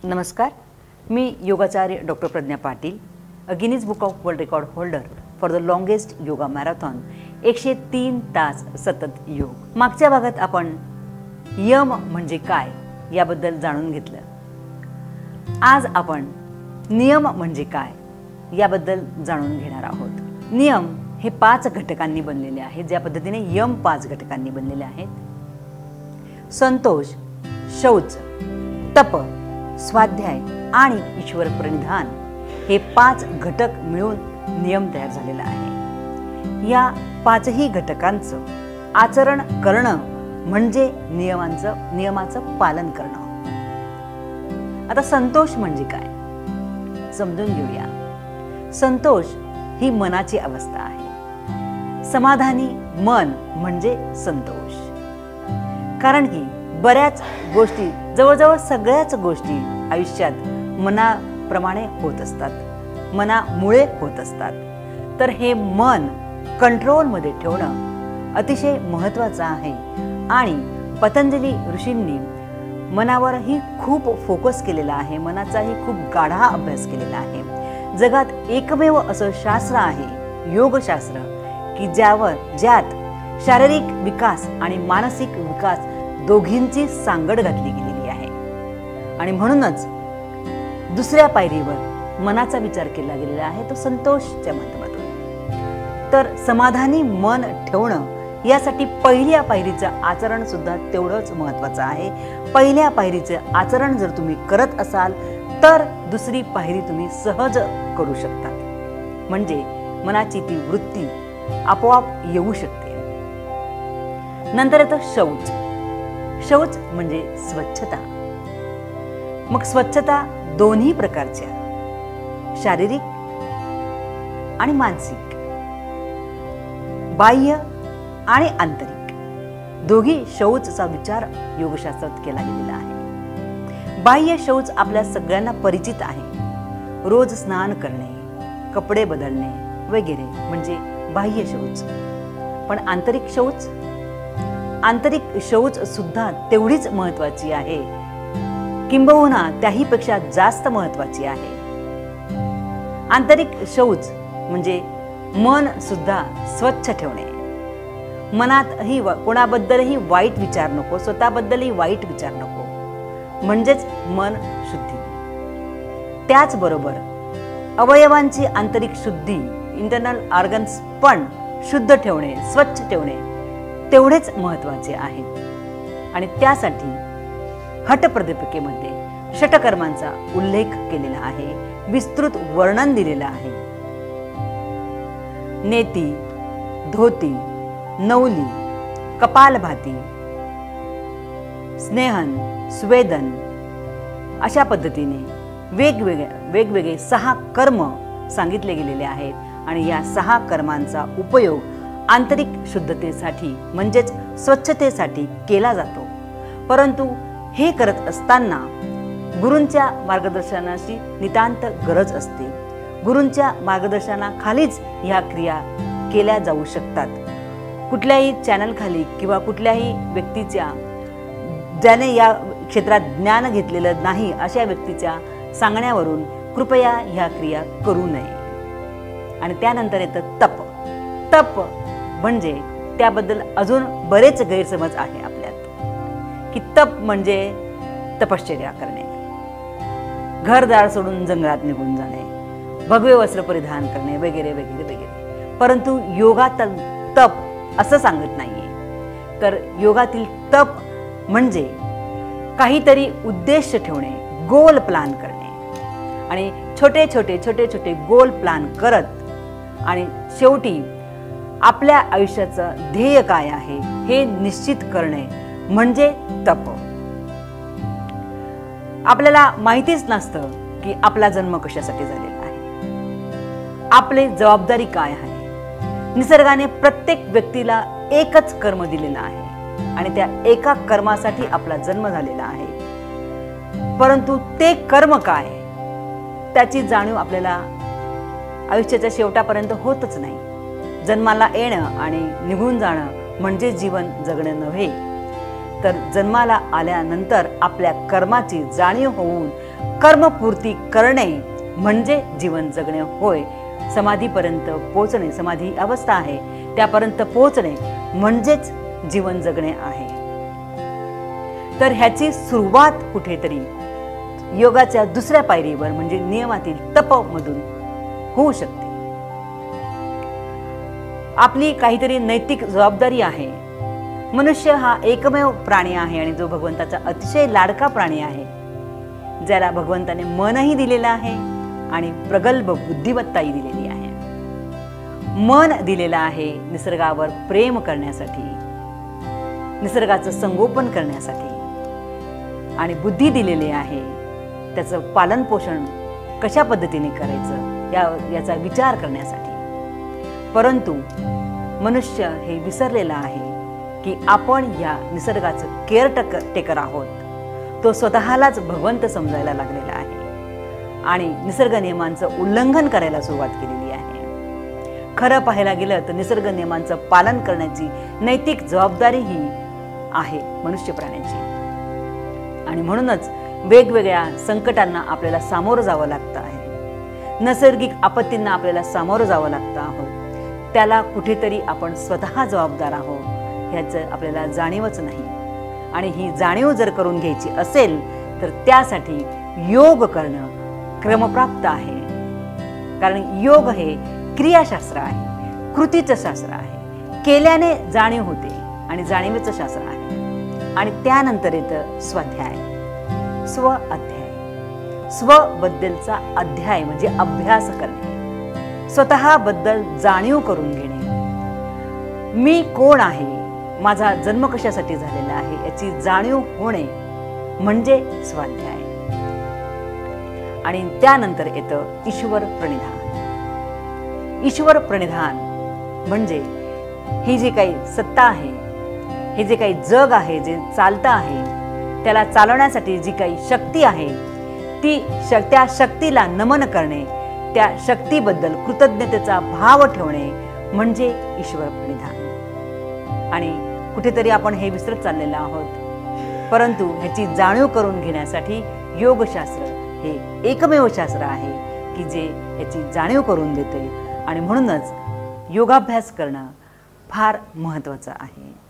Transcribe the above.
नमस्कार, मी योगाचार्य doctor Pragya Patil, a Guinness book of world record holder for the longest yoga marathon 103 तास सतत योग। मागच्या भागात आपण यम म्हणजे काय याबद्दल जाणून घेतलं। आज आपण नियम म्हणजे काय याबद्दल जाणून घेणार आहोत। नियम हे 5 घटकांनी बनलेले आहेत, ज्या पद्धतीने यम 5 घटकांनी बनलेले आहेत। संतोष, शौच, तप, स्वाध्याय आणि ईश्वर प्रणिधान हे 5 घटक मिळून नियम तयार झालेला आहे। या 5ही घटकांचं आचरण करणं म्हणजे नियमाचं पालन करणं। आता संतोष म्हणजे काय समजून घेऊया। संतोष ही मनाची अवस्था आहे। समाधानी मन म्हणजे संतोष। कारण की बऱ्याच गोष्टी, जवळजवळ सगळ्याच गोष्टी आयुष्यात मनाप्रमाणे होत असतात, मनामुळे होत असतात। तर हे मन कंट्रोलमध्ये ठेवणं अतिशय महत्त्वाचं आहे आणि पतंजली ऋषींनी मनावरही खूप फोकस केलेला आहे, मनाचाही खूप गाढा अभ्यास केलेला आहे। जगात एकमेव असं शास्त्र आहे योगशास्त्र की ज्यात शारीरिक विकास आणि मानसिक विकास दोघींची सांगड घातली गेलेली आहे। आणि म्हणूनच दुसऱ्या पायरीवर मनाचा विचार केला गेलेला आहे, तो संतोषच्या माध्यमातून। तर समाधानी मन ठेवणं यासाठी पहिल्या पायरीचं आचरण सुद्धा तेवढंच महत्त्वाचं आहे। पहिल्या पायरीचं आचरण जर तुम्ही करत असाल तर दुसरी पायरी तुम्ही सहज करू शकता, म्हणजे मनाची ती वृत्ती आपोआप येऊ शकते। नंतर येतं शौच। शौच म्हणजे स्वच्छता। मग स्वच्छता दोन्ही प्रकारच्या, शारीरिक आणि मानसिक, बाह्य आणि आंतरिक, दोघी शौचचा विचार योगशास्त्रात केला गेलेला आहे। बाह्य शौच आपल्या सगळ्यांना परिचित आहे। रोज स्नान करणे, कपडे बदलणे वगैरे म्हणजे बाह्य शौच। पण आंतरिक शौच सुद्धा तेवढीच महत्त्वाची आहे, किंबहुना त्याहीपेक्षा जास्त महत्त्वाची आहे। आंतरिक शौच म्हणजे मन सुद्धा स्वच्छ ठेवणे। मनातही कोणाबद्दलही वाईट विचार नको, स्वतःबद्दलही वाईट विचार नको, म्हणजेच मन शुद्धी। त्याचबरोबर अवयवांची आंतरिक शुद्धी, इंटरनल ऑर्गन्स पण शुद्ध ठेवणे, स्वच्छ ठेवणे तेवढेच महत्त्वाचे आहे। आणि त्यासाठी हठप्रदीपिकेमध्ये षटकर्मांचा उल्लेख केलेला आहे, विस्तृत वर्णन दिलेलं आहे। नेती, धोती, नवली, कपालभाती, स्नेहन, स्वेदन अशा पद्धतीने वेगवेगळे 6 कर्म सांगितले गेलेले आहेत। आणि या 6 कर्मांचा उपयोग आंतरिक शुद्धतेसाठी म्हणजेच स्वच्छतेसाठी केला जातो। परंतु हे करत असताना गुरूंच्या मार्गदर्शनाची नितांत गरज असते। गुरूंच्या मार्गदर्शनाखालीच ह्या क्रिया केल्या जाऊ शकतात। कुठल्याही चॅनलखाली किंवा कुठल्याही व्यक्तीच्या, ज्याने या क्षेत्रात ज्ञान घेतलेलं नाही अशा व्यक्तीच्या सांगण्यावरून कृपया ह्या क्रिया करू नये। आणि त्यानंतर येतं तप। तप म्हणजे त्याबद्दल अजून बरेच गैरसमज आहे आपल्यात, की तप म्हणजे तपश्चर्या करणे, घरदार सोडून जंगलात निघून जाणे, भगवे वस्त्र परिधान करणे वगैरे वगैरे वगैरे। परंतु योगात तप असं सांगत नाहीये। तर योगातील तप म्हणजे काहीतरी उद्देश ठेवणे, गोल प्लान करणे आणि छोटे छोटे गोल प्लान करत आणि शेवटी आपल्या आयुष्याचं ध्येय काय आहे हे निश्चित करणे म्हणजे तप। आपल्याला माहितीच नसतं की आपला जन्म कशासाठी झालेला आहे, आपली जबाबदारी काय आहे। निसर्गाने प्रत्येक व्यक्तीला एकच कर्म दिलेलं आहे आणि त्या एका कर्मासाठी आपला जन्म झालेला आहे। परंतु ते कर्म काय त्याची जाणीव आपल्याला आयुष्याच्या शेवटापर्यंत होतच नाही। जन्माला येणं आणि निघून जाणं म्हणजे जीवन जगणं नव्हे, तर जन्माला आल्यानंतर आपल्या कर्माची जाणीव होऊन कर्मपूर्ती करणे म्हणजे जीवन जगणे होय. समाधीपर्यंत पोहोचणे, समाधी अवस्था आहे त्यापर्यंत पोहोचणे म्हणजेच जीवन जगणे आहे. तर ह्याची सुरुवात कुठेतरी योगाच्या दुसऱ्या पायरीवर म्हणजे नियमातील तपमधून होऊ शकते. आपली काहीतरी नैतिक जबाबदारी आहे. मनुष्य हा एकमेव प्राणी आहे आणि जो भगवंताचा अतिशय लाडका प्राणी आहे, ज्याला भगवंताने मनही दिलेलं आहे आणि प्रगल्भ बुद्धिमत्ताही दिलेली आहे. मन दिलेलं आहे निसर्गावर प्रेम करण्यासाठी, निसर्गाचं संगोपन करण्यासाठी, आणि बुद्धी दिलेली आहे त्याचं पालन पोषण कशा पद्धतीने करायचं याचा विचार करण्यासाठी. परंतु मनुष्य हे विसरलेला आहे की आपण या निसर्गाचं केअरटेकर आहोत. तो स्वतःलाच भगवंत समजायला लागलेला आहे आणि निसर्ग नियमांचं उल्लंघन करायला सुरुवात केलेली आहे. खरं पाहायला गेलं तर निसर्ग नियमांचं पालन करण्याची नैतिक जबाबदारी ही आहे मनुष्य प्राण्याची. आणि म्हणूनच वेगवेगळ्या संकटांना आपल्याला सामोरं जावं लागतं आहे. नैसर्गिक आपत्तींना आपल्याला सामोरं जावं लागतं आहोत. त्याला कुठेतरी आपण स्वतः जबाबदार आहोत ह्याचं आपल्याला जाणीवच नाही. आणि ही जाणीव जर करून घ्यायची असेल तर त्यासाठी योग करणं क्रमप्राप्त आहे. कारण योग हे क्रियाशास्त्र आहे, कृतीचं शास्त्र आहे. केल्याने जाणीव होते आणि जाणीवेचं शास्त्र आहे. आणि त्यानंतर येतं स्वाध्याय, स्व अध्याय. स्वबद्दलचा अध्याय म्हणजे अभ्यास करणे, स्वतःबद्दल जाणीव करून घेणे. मी कोण आहे, माझा जन्म कशासाठी झालेला आहे याची जाणीव होणे म्हणजे स्वाध्याय. आणि त्यानंतर येतं ईश्वर प्रणिधान. ईश्वर प्रणिधान म्हणजे ही जी काही सत्ता आहे, हे जे काही जग आहे, जे चालतं आहे, त्याला चालवण्यासाठी जी काही शक्ती आहे त्या शक्तीला नमन करणे, त्या शक्तीबद्दल कृतज्ञतेचा भाव ठेवणे म्हणजे ईश्वर प्रणिधान. आणि कुठेतरी आपण हे विसरत चाललेलो आहोत. परंतु ह्याची जाणीव करून घेण्यासाठी योगशास्त्र हे एकमेव शास्त्र आहे की जे याची जाणीव करून देते. आणि म्हणूनच योगाभ्यास करणं फार महत्त्वाचं आहे.